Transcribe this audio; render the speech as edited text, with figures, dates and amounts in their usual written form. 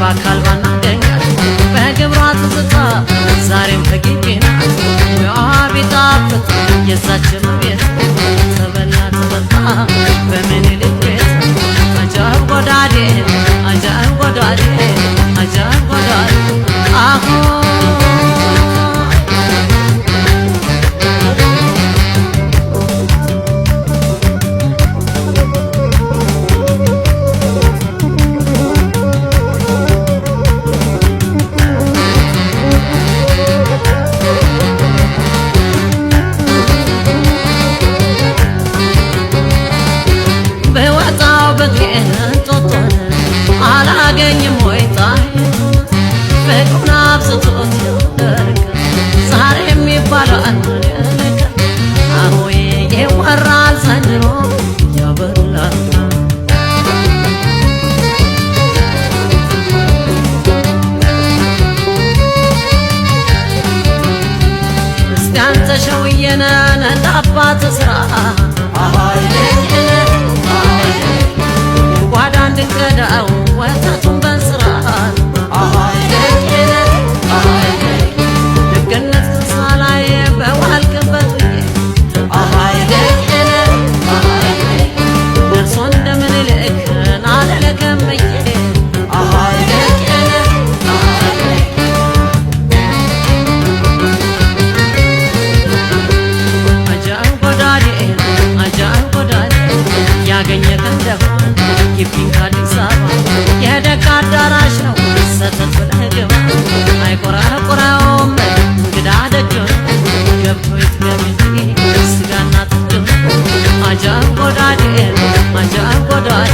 በአካል ባናገኛት በግብሯ ትዝታ ዛሬም ፈገግና ቢጣፍጥ የዛችን ቤት ተበላ ተጠጣ በምኒልክ ቤት አጃብ ጎዳዴ አጃብ ጎዳዴ አጃብ ጎዳዴ አላገኝም ወይ ጣይ ፍቅሩን አብዝቶት ያደርግ ዛሬም ይባላል አሁይ ይወራል ዘንድሮ ያበላል እስቲ አንተ ሸውዬነ እንዳባት ስራ ጓዳን ድንገዳው ወተቱን በስርዓት ደግነት ሳላይ በዋልክበት ደርሶ እንደምኒልክ አልልክም ብዬ አጃብ ጎዳዴ አጃብ ጎዳዴ ያገኘህ እንደሆነ ግቢን ከአዲስ አበባ የደጋ አዳራሽ ነው ሰተት ብለህ ግባ አይቆራቆራውም እንግዳ ደጁን ገብቶ ይትገብ እንጂ ስጋና ጥጁን አጃብ ጎዳዴ አጃብ ጎዳዴ